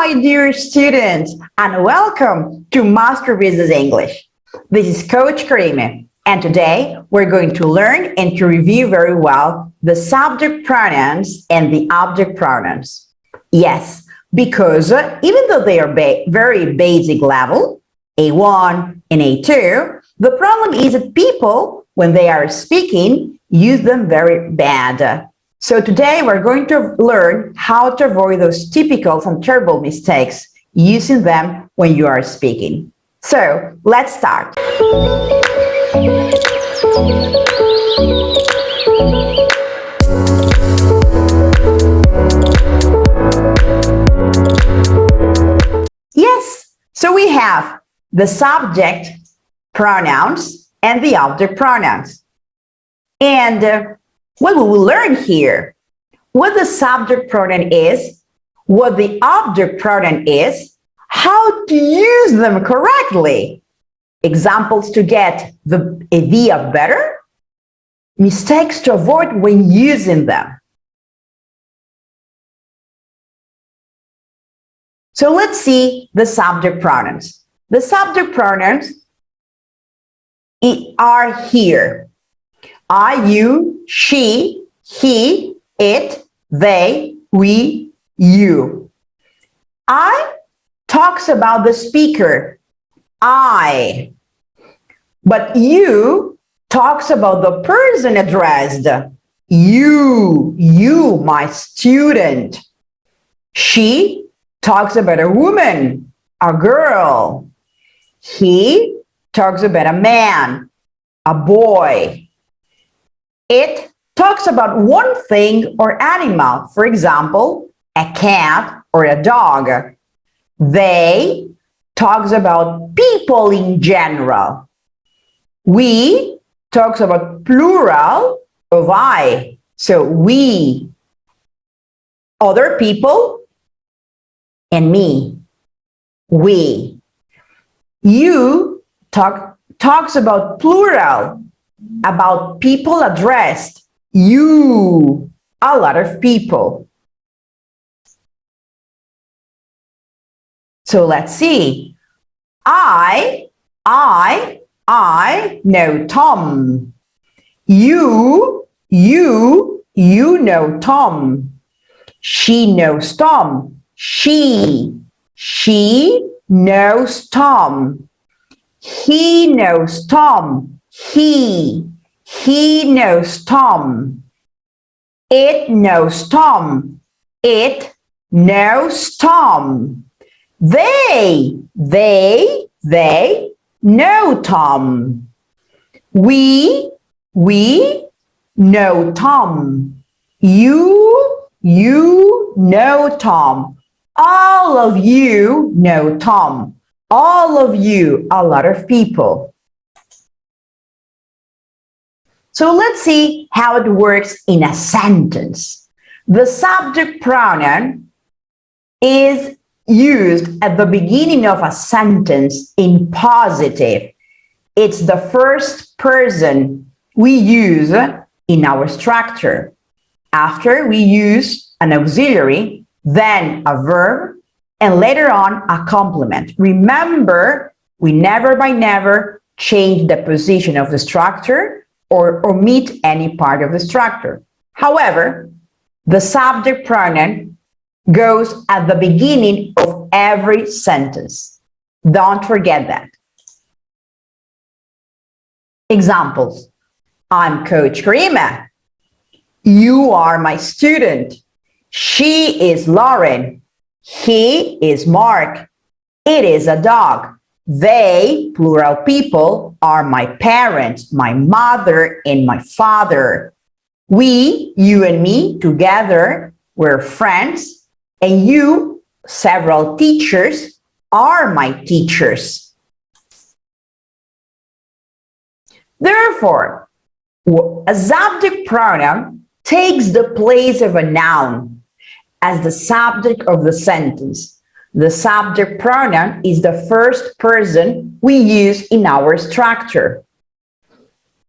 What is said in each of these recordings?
my dear students, and welcome to Master Business English. This is Coach Karime, and today we're going to learn and to review very well the subject pronouns and the object pronouns. Yes, because even though they are very basic level, A1 and A2, the problem is that people, when they are speaking, use them very bad. So today we're going to learn how to avoid those typical and terrible mistakes using them when you are speaking. So let's start. Yes, so we have the subject pronouns and the object pronouns. And what we will learn here, what the subject pronoun is, what the object pronoun is, how to use them correctly, examples to get the idea better, mistakes to avoid when using them. So let's see the subject pronouns. The subject pronouns are here. I, you, she, he, it, they, we, you. I talks about the speaker, I. But you talks about the person addressed, you, my student. She talks about a woman, a girl. He talks about a man, a boy. It talks about one thing or animal, for example, a cat or a dog. They talks about people in general. We talks about plural of I. So we, other people, and me, we. You talks about plural, about people addressed, you, a lot of people. So let's see. I know Tom. You know Tom. She knows Tom. She knows Tom. He knows Tom. He knows Tom. It knows Tom. It knows Tom. They know Tom. We know Tom. You know Tom. All of you know Tom. All of you, a lot of people. So let's see how it works in a sentence. The subject pronoun is used at the beginning of a sentence in positive. It's the first person we use in our structure. After, we use an auxiliary, then a verb, and later on a complement. Remember, we never by never change the position of the structure or omit any part of the structure. However, the subject pronoun goes at the beginning of every sentence. Don't forget that. Examples. I'm Coach Karime. You are my student. She is Lauren. He is Mark. It is a dog. They, plural people, are my parents, my mother, and my father. We, you and me, together, we're friends. And you, several teachers, are my teachers. Therefore, a subject pronoun takes the place of a noun as the subject of the sentence. The subject pronoun is the first person we use in our structure.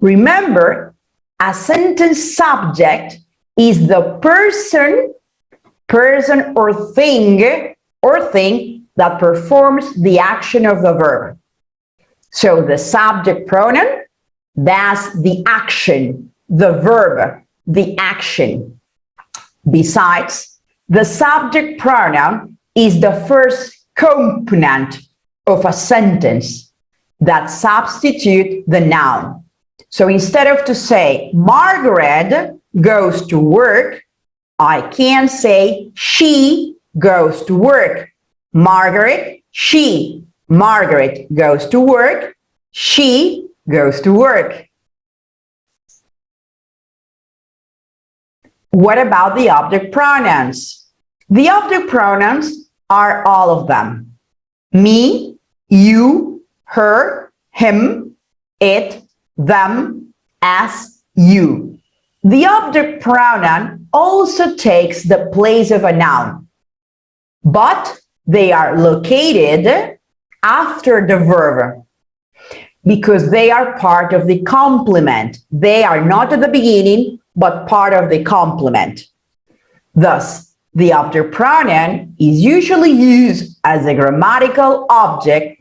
Remember, a sentence subject is the person or thing or thing that performs the action of the verb. So the subject pronoun does the action, the verb, the action. Besides, the subject pronoun is the first component of a sentence that substitutes the noun. So instead of to say Margaret goes to work, I can say she goes to work. Margaret, she. Margaret goes to work. She goes to work. What about the object pronouns? The object pronouns are all of them. Me, you, her, him, it, them, us, you. The object pronoun also takes the place of a noun, but they are located after the verb because they are part of the complement. They are not at the beginning, but part of the complement. Thus, the object pronoun is usually used as a grammatical object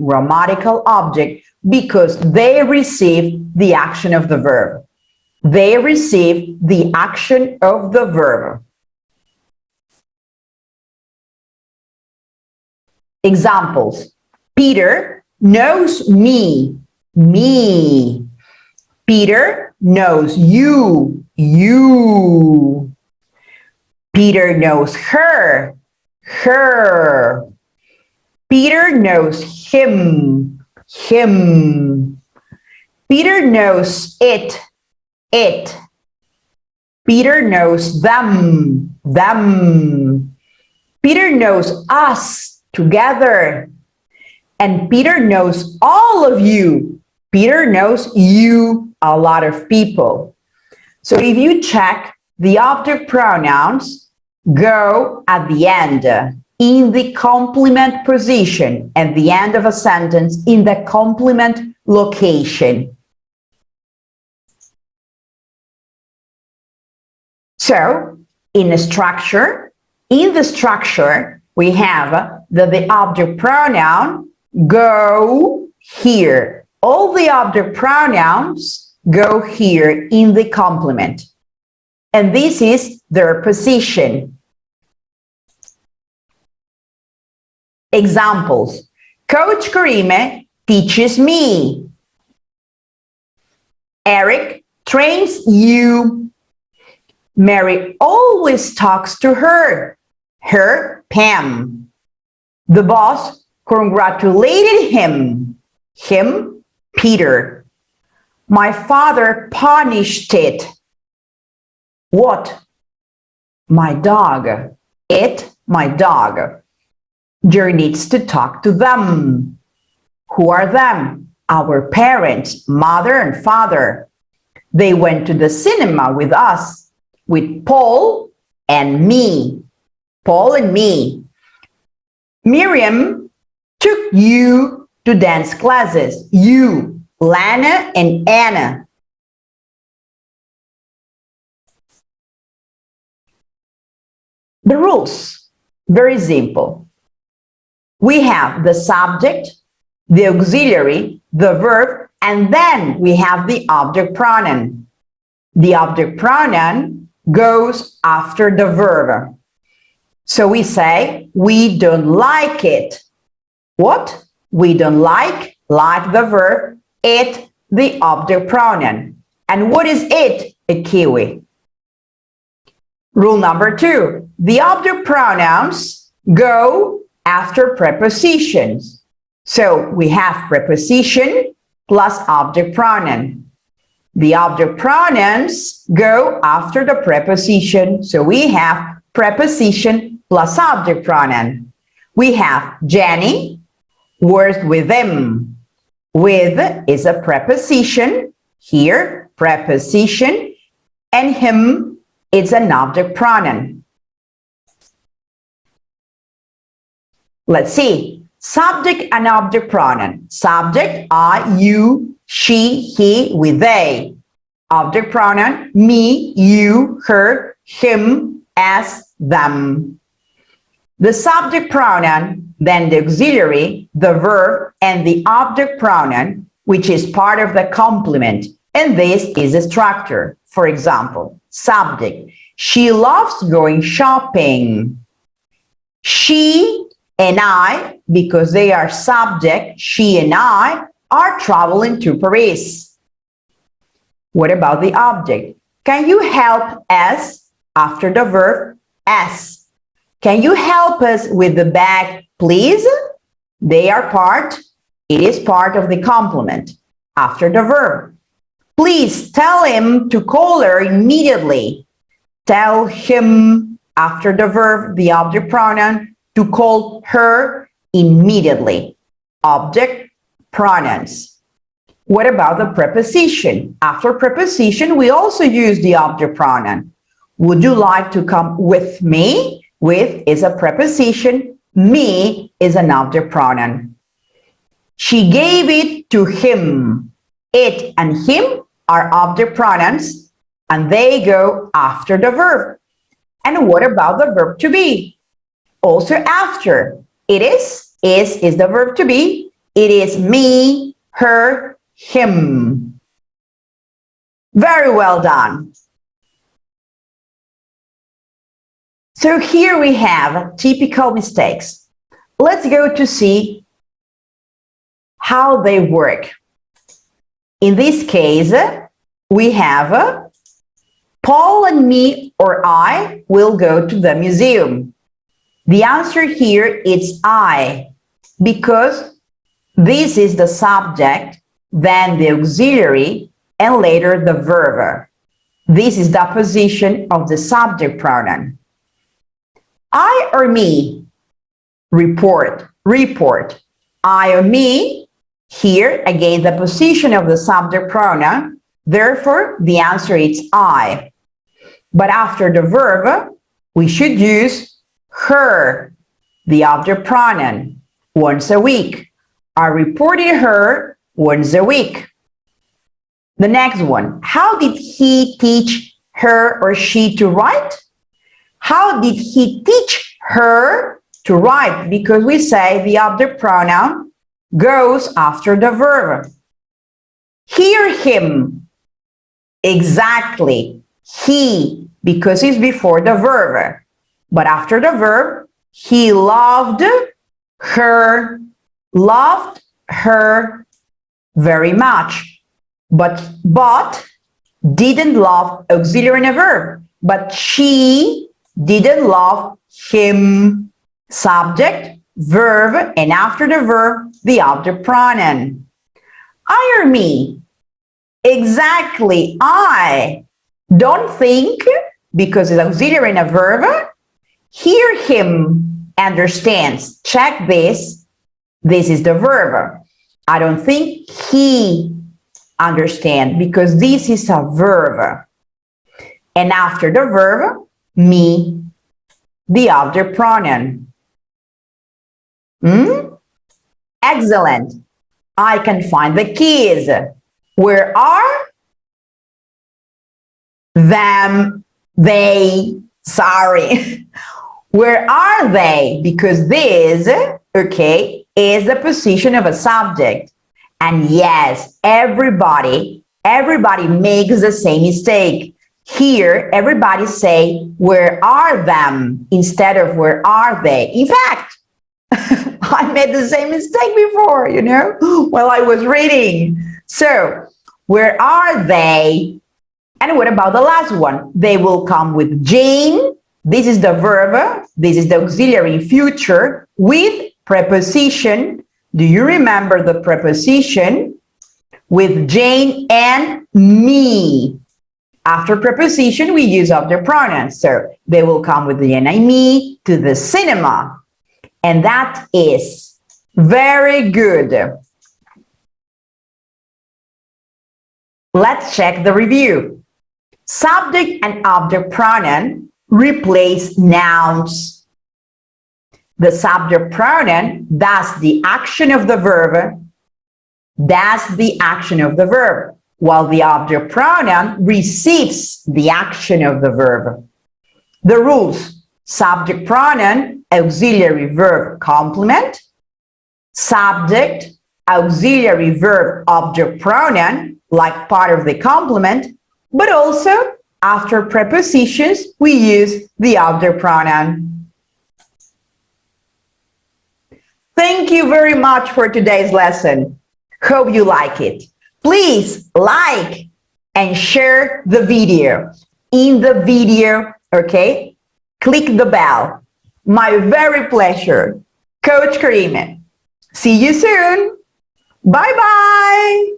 because they receive the action of the verb. They receive the action of the verb. Examples. Peter knows me. Me. Peter knows you. You. Peter knows her. Her. Peter knows him. Him. Peter knows it. It. Peter knows them. Them. Peter knows us together. And Peter knows all of you. Peter knows you, a lot of people. So if you check, the object pronouns go at the end in the complement position, at the end of a sentence in the complement location. So in the structure, we have that the object pronoun go here. All the object pronouns go here in the complement. And this is their position. Examples. Coach Karime teaches me. Eric trains you. Mary always talks to her. Her, Pam. The boss congratulated him. Him, Peter. My father punished it. What? My dog. It, my dog. Jerry needs to talk to them. Who are them? Our parents, mother and father. They went to the cinema with us, with Paul and me. Paul and me. Miriam took you to dance classes. You, Lana and Anna. The rules, very simple. We have the subject, the auxiliary, the verb, and then we have the object pronoun. The object pronoun goes after the verb. So we say, we don't like it. What? We don't like the verb, it, the object pronoun. And what is it? A kiwi. Rule number 2, the object pronouns go after prepositions. So we have preposition plus object pronoun. The object pronouns go after the preposition. So we have preposition plus object pronoun. We have Jenny works with them. With is a preposition. Here, preposition. And him, it's an object pronoun. Let's see. Subject and object pronoun. Subject, I, you, she, he, we, they. Object pronoun, me, you, her, him, us, them. the subject pronoun, then the auxiliary, the verb, and the object pronoun, which is part of the complement. And this is a structure. For example, subject, she loves going shopping. She and I, because they are subject, she and I are traveling to Paris. What about the object? Can you help us after the verb as? Can you help us with the bag, please? They are part, it is part of the complement after the verb. Please tell him to call her immediately. Tell him after the verb, the object pronoun, to call her immediately. Object pronouns. What about the preposition? After preposition, we also use the object pronoun. Would you like to come with me? With is a preposition. Me is an object pronoun. She gave it to him. It and him are object pronouns, and they go after the verb. And what about the verb to be? Also after. It is the verb to be. It is me, her, him. Very well done. So here we have typical mistakes. Let's go to see how they work. In this case, we have Paul and me or I will go to the museum. The answer here is I, because this is the subject, then the auxiliary, and later the verb. This is the position of the subject pronoun. I or me, report. I or me, here again the position of the subject pronoun, therefore the answer is I. But after the verb, we should use her, the object pronoun, once a week. I reported her once a week. The next one, how did he teach her or she to write? How did he teach her to write? Because we say the object pronoun goes after the verb. Hear him. Exactly. He, because it's before the verb. But after the verb, he loved her very much. But didn't love auxiliary and a verb. But she didn't love him. Subject, verb, and after the verb, the object pronoun. I or me? Exactly, I. Don't think, because it's auxiliary and a verb. Hear him, understands. Check this. This is the verb. I don't think he understands, because this is a verb. And after the verb, me, the object pronoun. Excellent. I can find the keys. Where are them, they, sorry. Where are they? Because this, okay, is the position of a subject. And yes, everybody makes the same mistake. Here, everybody say, where are them? Instead of where are they? In fact, I made the same mistake before, while I was reading. So, where are they? And what about the last one? They will come with Jane. This is the verb. This is the auxiliary in future with preposition. Do you remember the preposition? With Jane and me. After preposition, we use object pronouns. So, they will come with the and I, me to the cinema. And that is very good. Let's check the review. Subject and object pronoun replace nouns. The subject pronoun does the action of the verb, while the object pronoun receives the action of the verb. The rules. subject pronoun, auxiliary verb complement, subject, auxiliary verb object pronoun, like part of the complement, but also after prepositions, we use the object pronoun. Thank you very much for today's lesson. Hope you like it. Please like and share the video. In the video, okay, click the bell. My very pleasure. Coach Karima. See you soon. Bye-bye.